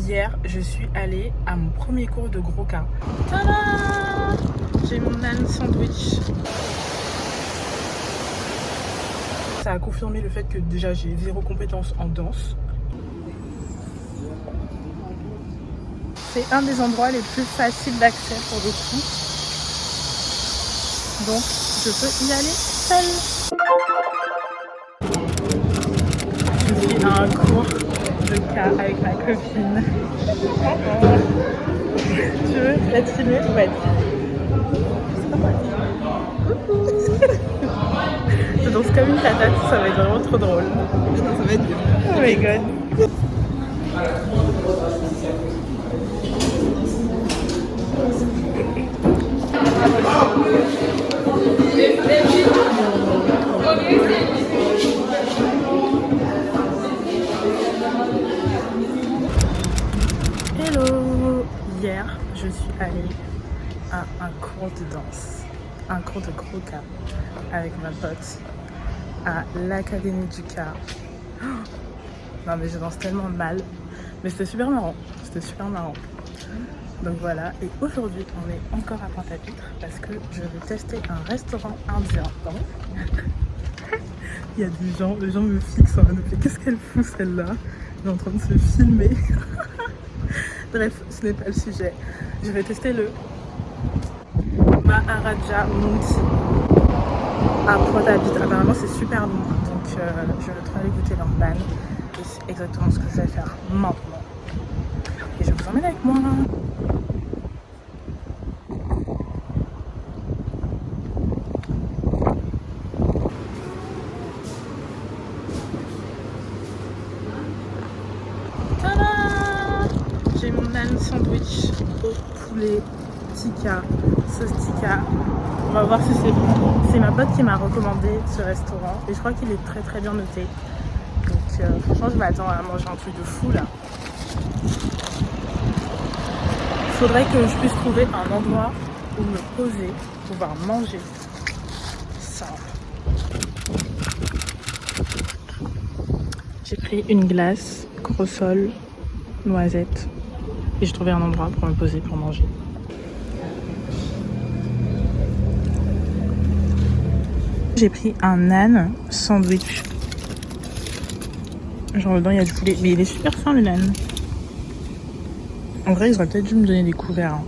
Hier, je suis allée à mon premier cours de gros cas. Tada! J'ai mon nan sandwich. Ça a confirmé le fait que déjà j'ai zéro compétence en danse. C'est un des endroits les plus faciles d'accès pour le coup. Donc je peux y aller seule. Je suis à un cours de cas avec ma copine. Tu veux être filmée ou pas être filmée? Je danse comme une patate, ça va être vraiment trop drôle. Ça va être dur. Oh my god. Hello! Hier, je suis allée à un cours de danse, un cours de gros cas avec ma pote à l'Académie du Car. Non mais je danse tellement mal, mais c'était super marrant, Donc voilà, et aujourd'hui on est encore à Pointe-à-Pitre parce que je vais tester un restaurant indien. Il y a des gens, les gens me fixent en mode qu'est-ce qu'elle fout celle-là? Elle est en train de se filmer. Bref, ce n'est pas le sujet. Je vais tester le Maharaja Monty à Pointe-à-Pitre. Apparemment c'est super bon, donc je vais trop aller goûter leur ban. Et c'est exactement ce que je vais faire maintenant. Et je vous emmène avec moi. J'ai mon nan sandwich au poulet tikka, sauce tikka. On va voir si c'est bon. C'est ma pote qui m'a recommandé ce restaurant et je crois qu'il est très très bien noté. Donc franchement je m'attends à manger un truc de fou là. Il faudrait que je puisse trouver un endroit où me poser, pouvoir manger ça. J'ai pris une glace, croissant, noisette. Et j'ai trouvé un endroit pour me poser pour manger. J'ai pris un nan sandwich. Genre dedans il y a du poulet. Mais il est super fin le nan. En vrai ils auraient peut-être dû me donner des couverts. Hein.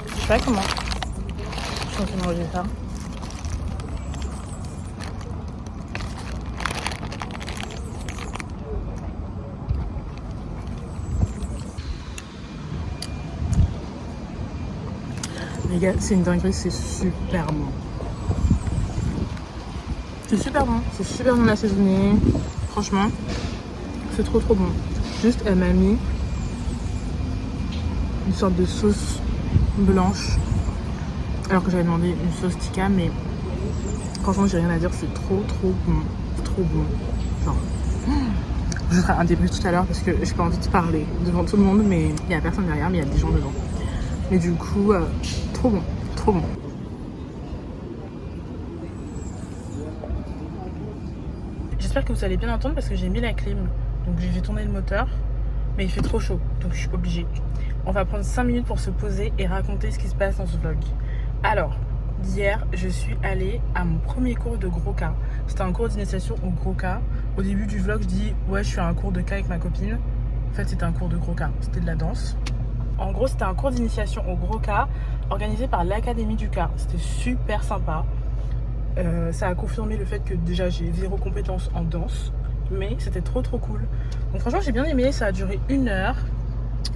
Je sais pas comment. Je suis manger ça. Les gars, c'est une dinguerie, c'est super bon. C'est super bon assaisonné. Franchement, c'est trop bon. Juste, elle m'a mis une sorte de sauce blanche. Alors que j'avais demandé une sauce tikka, mais franchement, j'ai rien à dire, c'est trop bon. C'est trop bon. Genre, je ferai un débrief tout à l'heure parce que j'ai pas envie de parler devant tout le monde, mais il n'y a personne derrière, mais il y a des gens devant. Mais du coup, trop bon. J'espère que vous allez bien entendre parce que j'ai mis la clim. Donc j'ai tourné le moteur, mais il fait trop chaud, donc je suis obligée. On va prendre 5 minutes pour se poser et raconter ce qui se passe dans ce vlog. Alors, hier, je suis allée à mon premier cours de gros cas. C'était un cours d'initiation au gros cas. Au début du vlog, je dis ouais, je suis à un cours de cas avec ma copine. En fait, c'était un cours de gros cas, c'était de la danse. En gros, c'était un cours d'initiation au gros cas organisé par l'Académie du Car. C'était super sympa. Ça a confirmé le fait que déjà j'ai zéro compétence en danse, mais c'était trop cool. Donc franchement, j'ai bien aimé. Ça a duré 1 heure.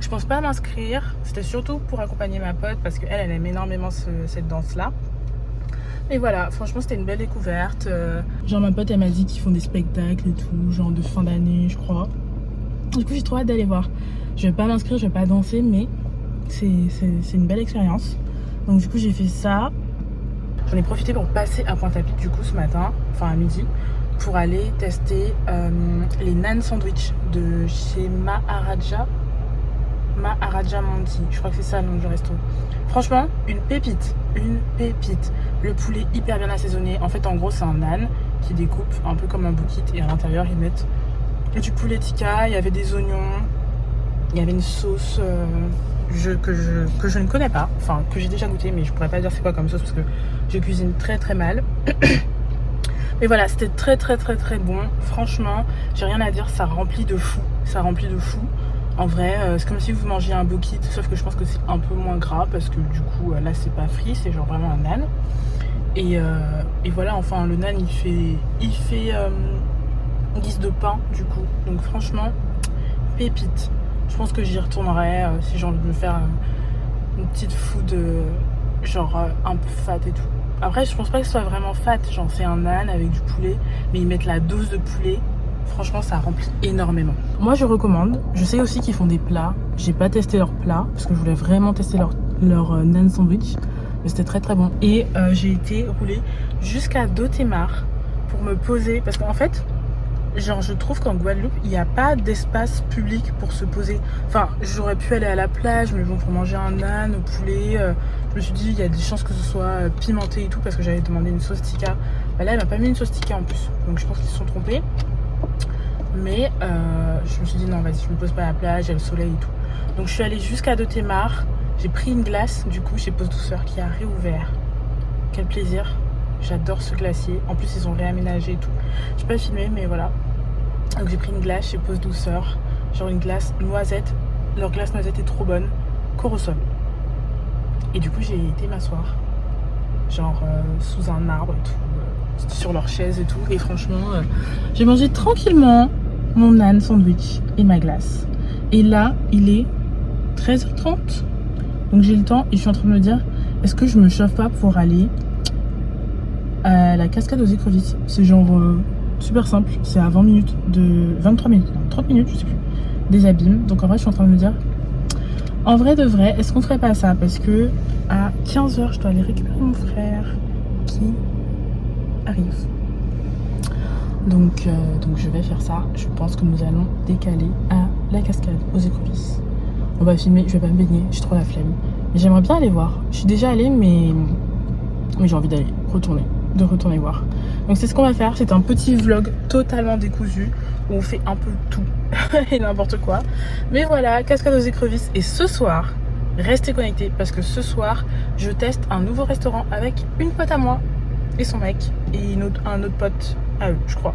Je pense pas m'inscrire. C'était surtout pour accompagner ma pote parce qu'elle aime énormément cette danse-là. Et voilà, franchement, c'était une belle découverte. Genre ma pote, elle m'a dit qu'ils font des spectacles et tout, genre de fin d'année, je crois. Du coup, j'ai trop hâte d'aller voir. Je vais pas m'inscrire, je vais pas danser, mais c'est une belle expérience. Donc du coup, j'ai fait ça. J'en ai profité pour passer à Pointe-à-Pitre du coup ce matin, enfin à midi, pour aller tester les nan sandwich de chez Maharaja Monty. Je crois que c'est ça le nom du resto. Franchement, une pépite. une pépite. Le poulet hyper bien assaisonné. En fait, en gros, c'est un âne qui découpe un peu comme un bouquet et à l'intérieur, ils mettent du poulet tikka, il y avait des oignons, il y avait une sauce que je ne connais pas, enfin que j'ai déjà goûté, mais je pourrais pas dire c'est quoi comme sauce parce que je cuisine très très mal. Mais voilà, c'était très très très très bon. Franchement, j'ai rien à dire, ça remplit de fou. Ça remplit de fou. En vrai, c'est comme si vous mangiez un bokit, sauf que je pense que c'est un peu moins gras parce que du coup, là, c'est pas frit, c'est genre vraiment un nan. Et voilà, enfin, le nan, il fait guise de pain, du coup. Donc franchement, pépite. Je pense que j'y retournerai si j'ai envie de me faire une petite food genre un peu fat et tout. Après, je pense pas que ce soit vraiment fat, genre c'est un âne avec du poulet, mais ils mettent la dose de poulet. Franchement, ça remplit énormément. Moi, je recommande. Je sais aussi qu'ils font des plats. J'ai pas testé leurs plats parce que je voulais vraiment tester leur nan sandwich. Mais c'était très très bon. Et j'ai été roulée jusqu'à Dotemar pour me poser. Parce qu'en fait, genre je trouve qu'en Guadeloupe, il n'y a pas d'espace public pour se poser. Enfin, j'aurais pu aller à la plage, mais bon, pour manger un âne au poulet, je me suis dit, il y a des chances que ce soit pimenté et tout, parce que j'avais demandé une sauce tikka. Bah là, elle m'a pas mis une sauce tikka en plus. Donc je pense qu'ils se sont trompés. Mais je me suis dit, non, vas-y, je me pose pas à la plage, il y a le soleil et tout. Donc je suis allée jusqu'à Dotemar. J'ai pris une glace, du coup, chez Pause Douceur, qui a réouvert. Quel plaisir. J'adore ce glacier. En plus, ils ont réaménagé et tout. J'ai pas filmé, mais voilà. Donc j'ai pris une glace chez Pause Douceur. Genre une glace noisette. Leur glace noisette est trop bonne. Corosol. Et du coup, j'ai été m'asseoir. Genre sous un arbre et tout. Sur leur chaise et tout. Et franchement, j'ai mangé tranquillement mon nan sandwich et ma glace. Et là, il est 13h30. Donc j'ai le temps et je suis en train de me dire, est-ce que je me chauffe pas pour aller à la cascade aux écrevisses? C'est genre super simple, c'est à 20 minutes de 23 minutes, non, 30 minutes, je sais plus, des abîmes. Donc en vrai, je suis en train de me dire, en vrai de vrai, est-ce qu'on ferait pas ça? Parce que à 15h, je dois aller récupérer mon frère qui arrive. Donc je vais faire ça. Je pense que nous allons décaler à la cascade aux écrevisses. On va filmer, je vais pas me baigner, j'ai trop la flemme. Mais j'aimerais bien aller voir. Je suis déjà allée, mais j'ai envie d'aller de retourner voir. Donc c'est ce qu'on va faire. C'est un petit vlog totalement décousu où on fait un peu tout et n'importe quoi. Mais voilà, cascade aux écrevisses. Et ce soir, restez connectés parce que ce soir, je teste un nouveau restaurant avec une pote à moi et son mec et un autre pote à eux, je crois.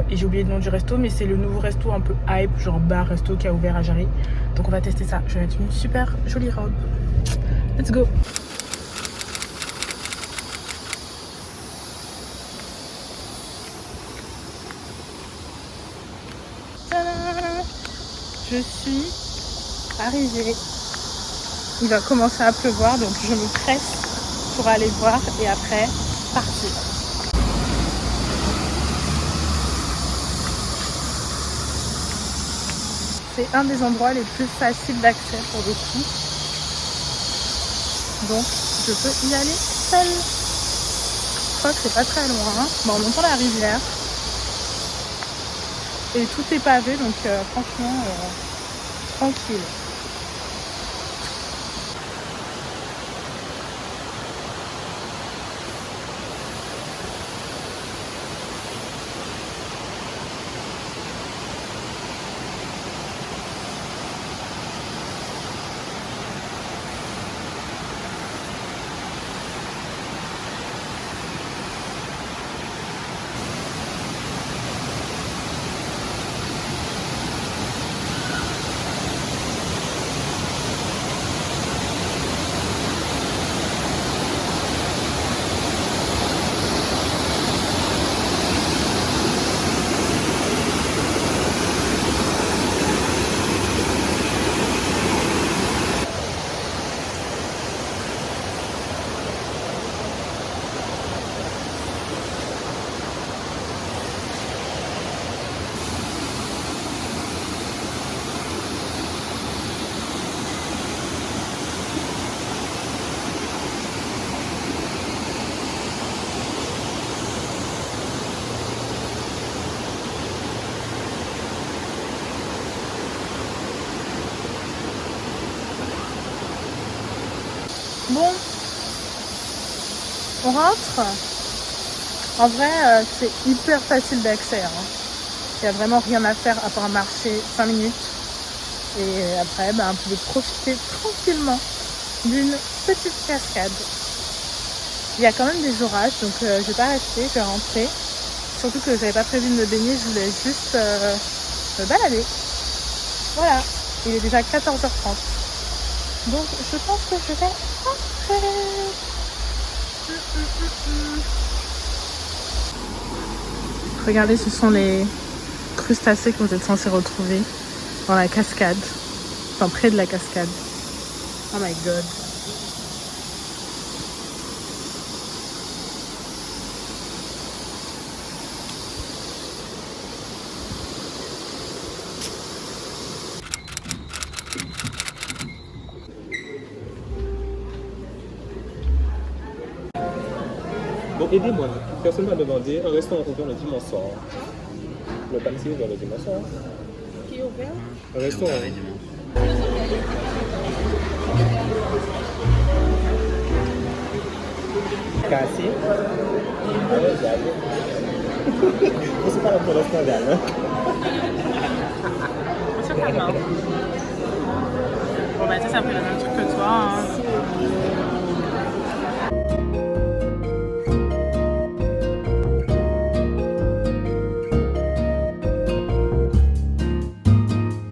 Et j'ai oublié le nom du resto, mais c'est le nouveau resto un peu hype, genre bar resto qui a ouvert à Jarry. Donc on va tester ça. Je vais mettre une super jolie robe. Let's go. Tadam! Je suis arrivée. Il va commencer à pleuvoir, donc je me presse pour aller voir et après partir. C'est un des endroits les plus faciles d'accès pour le coup. Donc je peux y aller seule. Je crois que c'est pas très loin. Bon, on montant la rivière. Et tout est pavé, donc franchement, tranquille. On rentre. En vrai, c'est hyper facile d'accès. Il n'y a vraiment rien à faire à part marcher 5 minutes. Et après, on peut profiter tranquillement d'une petite cascade. Il y a quand même des orages, donc je vais pas rester, je vais rentrer. Surtout que j'avais pas prévu de me baigner, je voulais juste me balader. Voilà, il est déjà 14h30. Donc je pense que je vais rentrer. Regardez, ce sont les crustacés que vous êtes censés retrouver dans la cascade. Enfin, près de la cascade. Oh my god. Donc aidez-moi, personne m'a demandé un restaurant ouvert le dimanche soir. Le taxi est ouvert le dimanche soir. Qui est ouvert? Un restaurant. Cassi. Ah ouais, j'avoue. Você fala por essa dela. Bon bah ça c'est un peu le même truc que toi.